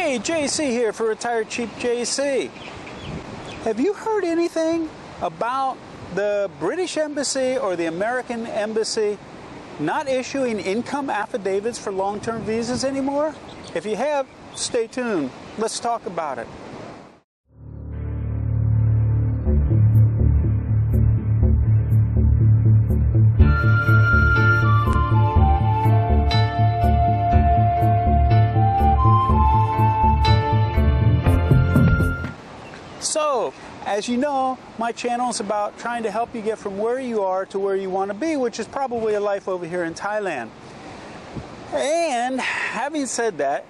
Hey, JC here for retirecheapjc. Have you heard anything about the British Embassy or the American Embassy not issuing income affidavits for long-term visas anymore? If you have, stay tuned. Let's talk about it. So, as you know, my channel is about trying to help you get from where you are to where you want to be, which is probably a life over here in Thailand. And having said that,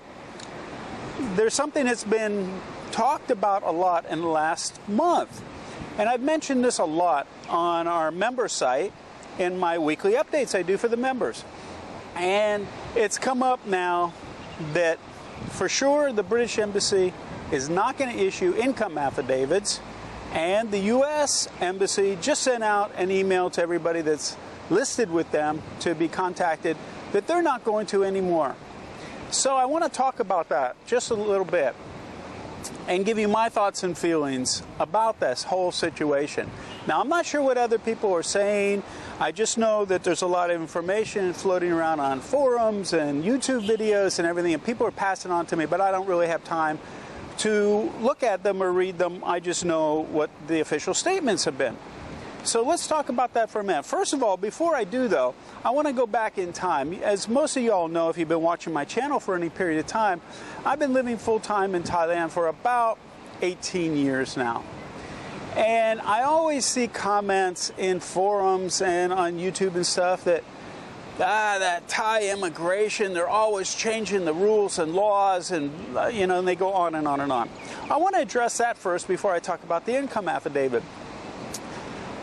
there's something that's been talked about a lot in the last month. And I've mentioned this a lot on our member site in my weekly updates I do for the members. And it's come up now that for sure the British Embassy is not going to issue income affidavits, and the U.S. Embassy just sent out an email to everybody that's listed with them to be contacted that they're not going to anymore. So I want to talk about that just a little bit and give you my thoughts and feelings about this whole situation. Now, I'm not sure what other people are saying. I just know that there's a lot of information floating around on forums and YouTube videos and everything, and people are passing on to me, but I don't really have time to look at them or read them. I just know what the official statements have been. So let's talk about that for a minute. First of all, before I do though, I want to go back in time. As most of you all know, if you've been watching my channel for any period of time, I've been living full-time in Thailand for about 18 years now. And I always see comments in forums and on YouTube and stuff that that Thai immigration, they're always changing the rules and laws, and and they go on and on and on. I want to address that first before I talk about the income affidavit.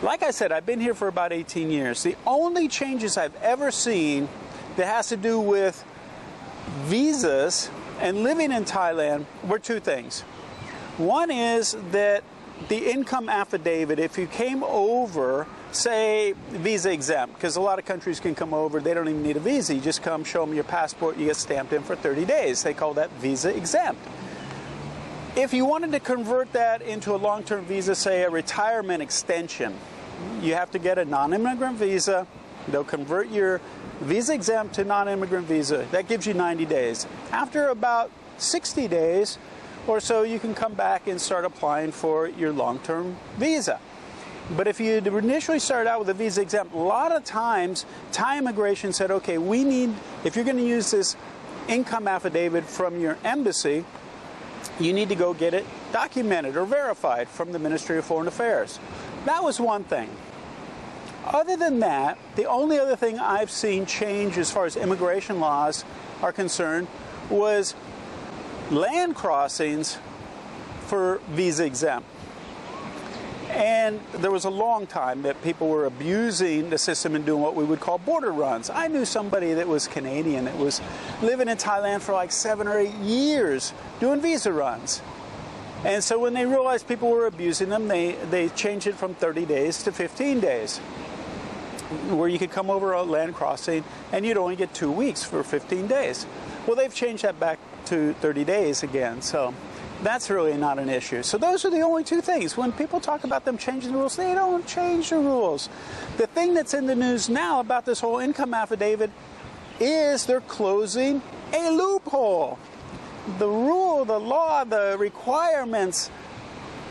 Like I said, I've been here for about 18 years. The only changes I've ever seen that has to do with visas and living in Thailand were two things. One is that the income affidavit, if you came over, say, visa exempt, because a lot of countries can come over, they don't even need a visa. You just come, show them your passport, you get stamped in for 30 days. They call that visa exempt. If you wanted to convert that into a long-term visa, say a retirement extension, you have to get a non-immigrant visa. They'll convert your visa exempt to non-immigrant visa. That gives you 90 days. After about 60 days or so, you can come back and start applying for your long-term visa. But if you initially started out with a visa exempt, a lot of times Thai immigration said, okay, we need, if you're going to use this income affidavit from your embassy, you need to go get it documented or verified from the Ministry of Foreign Affairs. That was one thing. Other than that, the only other thing I've seen change as far as immigration laws are concerned was land crossings for visa exempt. And there was a long time that people were abusing the system and doing what we would call border runs. I knew somebody that was Canadian that was living in Thailand for like 7 or 8 years doing visa runs. And so when they realized people were abusing them, they changed it from 30 days to 15 days, where you could come over a land crossing and you'd only get 2 weeks for 15 days. Well, they've changed that back to 30 days again. So that's really not an issue. So those are the only two things. When people talk about them changing the rules, they don't change the rules. The thing that's in the news now about this whole income affidavit is they're closing a loophole. The rule, the law, the requirements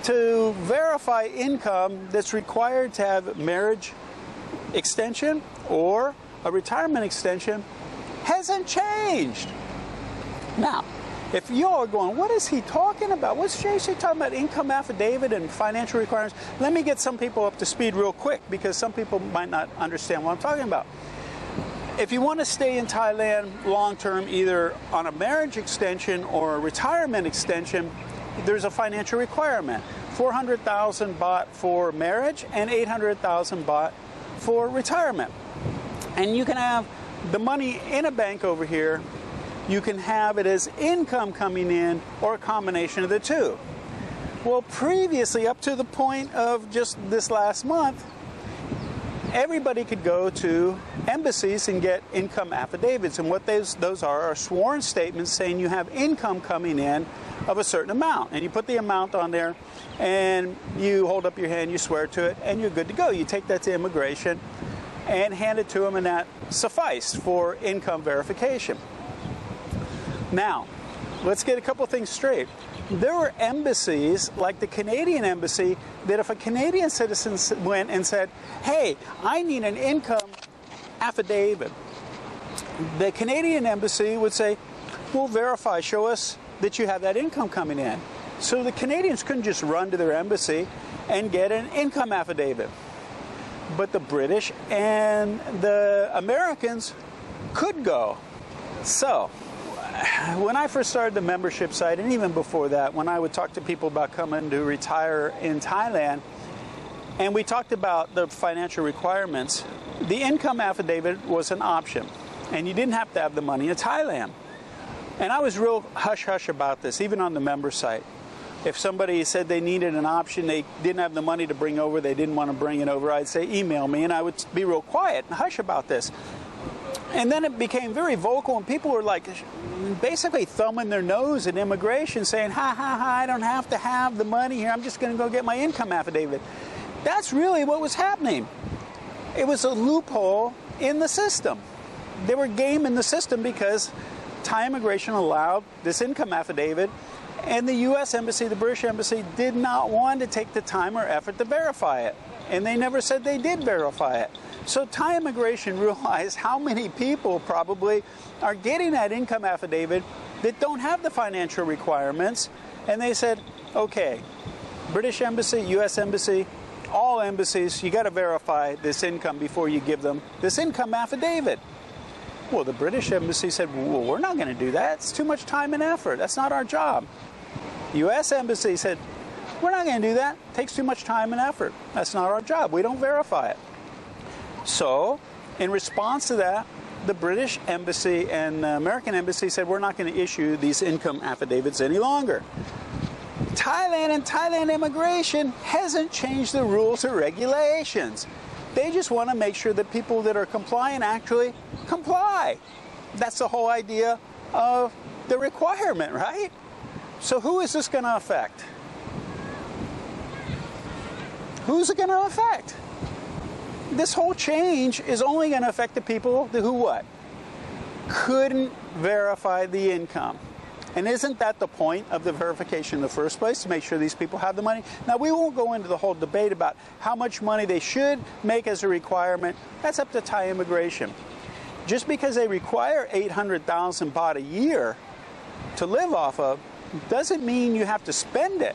to verify income that's required to have marriage extension or a retirement extension hasn't changed. Now, if you're going, what is he talking about? What's JC talking about? Income affidavit and financial requirements? Let me get some people up to speed real quick, because some people might not understand what I'm talking about. If you want to stay in Thailand long term, either on a marriage extension or a retirement extension, there's a financial requirement. 400,000 baht for marriage and 800,000 baht for retirement. And you can have the money in a bank over here. You can have it as income coming in, or a combination of the two. Well, previously, up to the point of just this last month, everybody could go to embassies and get income affidavits. And what those are sworn statements saying you have income coming in of a certain amount. And you put the amount on there, and you hold up your hand, you swear to it, and you're good to go. You take that to immigration and hand it to them, and that sufficed for income verification. Now, let's get a couple things straight. There were embassies, like the Canadian embassy, that if a Canadian citizen went and said, hey, I need an income affidavit, the Canadian embassy would say, we'll verify, show us that you have that income coming in. So the Canadians couldn't just run to their embassy and get an income affidavit. But the British and the Americans could go. So, when I first started the membership site, and even before that, when I would talk to people about coming to retire in Thailand, and we talked about the financial requirements, the income affidavit was an option, and you didn't have to have the money in Thailand. And I was real hush-hush about this, even on the member site. If somebody said they needed an option, they didn't have the money to bring over, they didn't want to bring it over, I'd say email me, and I would be real quiet and hush about this. And then it became very vocal, and people were like basically thumbing their nose at immigration, saying, ha, ha, ha, I don't have to have the money here, I'm just going to go get my income affidavit. That's really what was happening. It was a loophole in the system. They were gaming the system because Thai immigration allowed this income affidavit, and the U.S. Embassy, the British Embassy, did not want to take the time or effort to verify it. And they never said they did verify it. So Thai immigration realized how many people probably are getting that income affidavit that don't have the financial requirements. And they said, okay, British Embassy, U.S. Embassy, all embassies, you got to verify this income before you give them this income affidavit. Well, the British Embassy said, well, we're not going to do that. It's too much time and effort. That's not our job. The U.S. Embassy said, we're not going to do that. It takes too much time and effort. That's not our job. We don't verify it. So, in response to that, the British Embassy and the American Embassy said, we're not going to issue these income affidavits any longer. Thailand and Thailand immigration hasn't changed the rules or regulations. They just want to make sure that people that are compliant actually comply. That's the whole idea of the requirement, right? So who is this going to affect? Who's it going to affect? This whole change is only going to affect the people who what? Couldn't verify the income. And isn't that the point of the verification in the first place, to make sure these people have the money? Now, we won't go into the whole debate about how much money they should make as a requirement. That's up to Thai immigration. Just because they require 800,000 baht a year to live off of doesn't mean you have to spend it.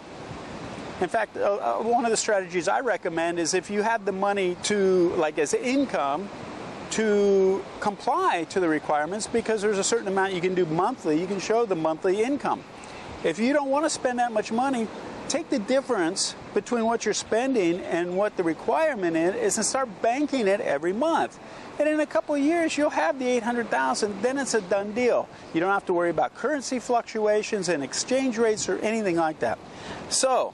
In fact, one of the strategies I recommend is if you have the money to, like as income, to comply to the requirements, because there's a certain amount you can do monthly, you can show the monthly income. If you don't want to spend that much money, take the difference between what you're spending and what the requirement is and start banking it every month. And in a couple of years, you'll have the 800,000, then it's a done deal. You don't have to worry about currency fluctuations and exchange rates or anything like that. So,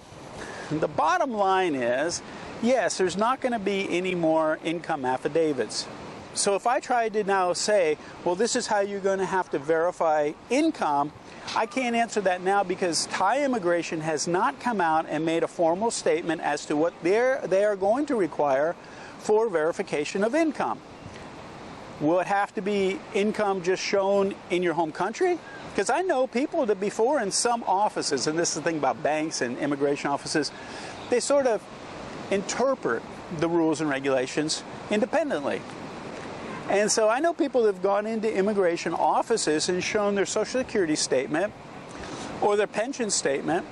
the bottom line is, yes, there's not going to be any more income affidavits. So if I tried to now say, well, this is how you're going to have to verify income, I can't answer that now because Thai immigration has not come out and made a formal statement as to what they are going to require for verification of income. Will it have to be income just shown in your home country? Because I know people that before in some offices, and this is the thing about banks and immigration offices, they sort of interpret the rules and regulations independently. And so I know people that have gone into immigration offices and shown their Social Security statement or their pension statement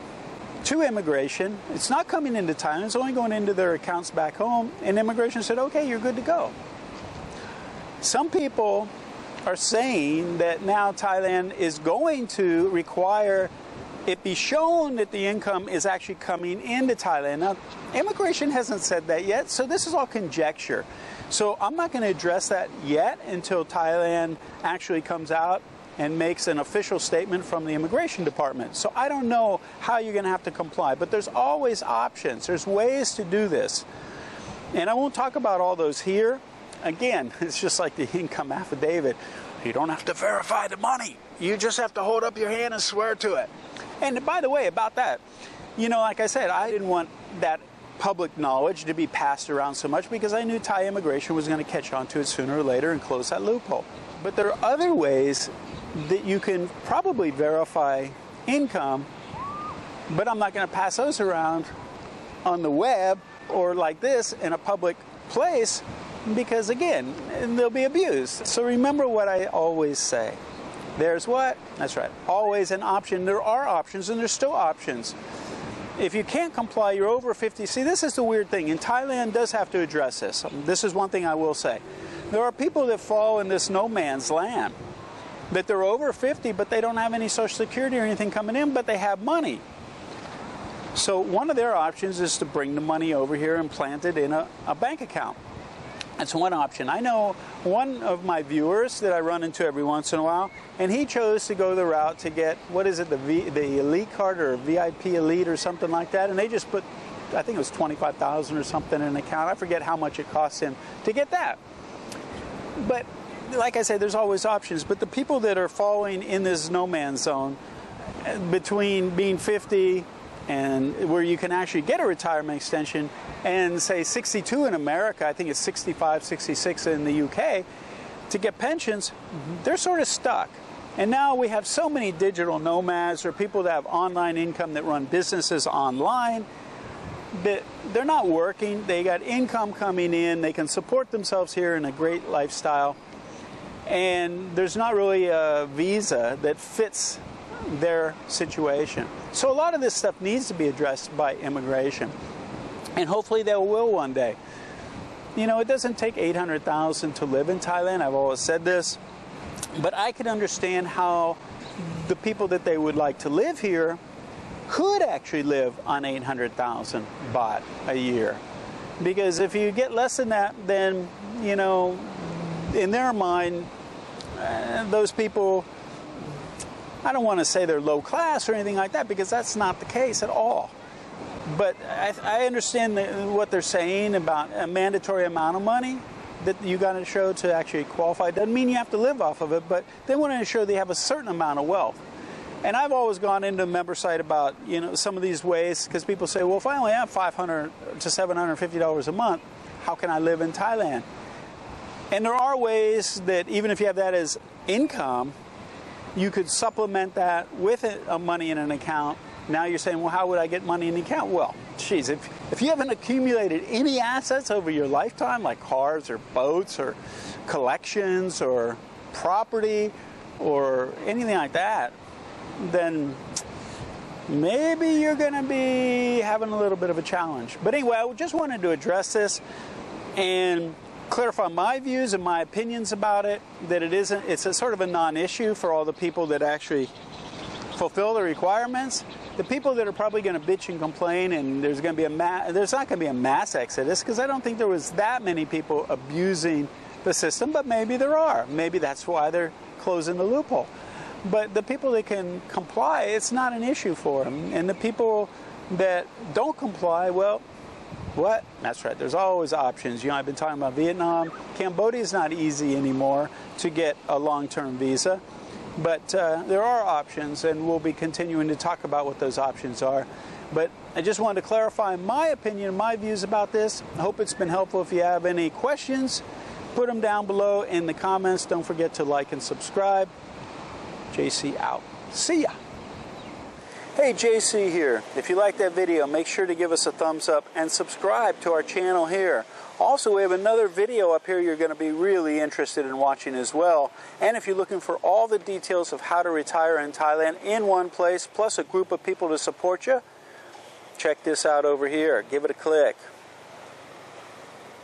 to immigration. It's not coming into Thailand, it's only going into their accounts back home, and immigration said, okay, you're good to go. Some people are saying that now Thailand is going to require it be shown that the income is actually coming into Thailand. Now, immigration hasn't said that yet, so this is all conjecture. So I'm not going to address that yet until Thailand actually comes out and makes an official statement from the immigration department. So I don't know how you're going to have to comply, but there's always options. There's ways to do this. And I won't talk about all those here. again, it's just like the income affidavit. You don't have to verify the money. You just have to hold up your hand and swear to it. And by the way, about that, you know, like I said, I didn't want that public knowledge to be passed around so much because I knew Thai immigration was going to catch on to it sooner or later and close that loophole. But there are other ways that you can probably verify income, but I'm not going to pass those around on the web or like this in a public place because, again, they'll be abused. So remember what I always say. There's what? That's right. Always an option. There are options, and there's still options. If you can't comply, you're over 50. See, this is the weird thing. And Thailand does have to address this. This is one thing I will say. There are people that fall in this no man's land, that they're over 50, but they don't have any Social Security or anything coming in, but they have money. So one of their options is to bring the money over here and plant it in a bank account. That's one option. I know one of my viewers that I run into every once in a while, and he chose to go the route to get, what is it, the elite card or VIP elite or something like that, and they just put, I think it was $25,000 or something in an account. I forget how much it cost him to get that. But like I say, there's always options. But the people that are falling in this no man's zone between being 50 and where you can actually get a retirement extension and say 62 in America, I think it's 65, 66 in the UK, to get pensions, they're sort of stuck. And now we have so many digital nomads or people that have online income that run businesses online that they're not working, they got income coming in, they can support themselves here in a great lifestyle, and there's not really a visa that fits their situation. So a lot of this stuff needs to be addressed by immigration, and hopefully they will one day. You know, it doesn't take $800,000 to live in Thailand. I've always said this, but I can understand how the people that they would like to live here could actually live on 800,000 baht a year, because if you get less than that, then, you know, in their mind, those people, I don't want to say they're low class or anything like that, because that's not the case at all. But I understand what they're saying about a mandatory amount of money that you got to show to actually qualify. Doesn't mean you have to live off of it, but they want to show they have a certain amount of wealth. And I've always gone into a member site about, you know, some of these ways, because people say, well, if I only have $500 to $750 a month, how can I live in Thailand? And there are ways that even if you have that as income, you could supplement that with money in an account. Now you're saying, well, how would I get money in the account? Well, geez, if you haven't accumulated any assets over your lifetime, like cars or boats or collections or property or anything like that, then maybe you're going to be having a little bit of a challenge. But anyway, I just wanted to address this and clarify my views and my opinions about it, that it's a sort of a non-issue for all the people that actually fulfill the requirements. The people that are probably going to bitch and complain, and there's not going to be a mass exodus, because I don't think there was that many people abusing the system, but maybe there are. Maybe that's why they're closing the loophole. But the people that can comply, it's not an issue for them. And the people that don't comply, well, what? That's right. There's always options. You know, I've been talking about Vietnam. Cambodia is not easy anymore to get a long-term visa. But there are options, and we'll be continuing to talk about what those options are. But I just wanted to clarify my opinion and my views about this. I hope it's been helpful. If you have any questions, put them down below in the comments. Don't forget to like and subscribe. JC out. See ya. Hey, JC here. If you like that video, make sure to give us a thumbs up and subscribe to our channel here. Also, we have another video up here you're going to be really interested in watching as well. And if you're looking for all the details of how to retire in Thailand in one place, plus a group of people to support you, check this out over here. Give it a click.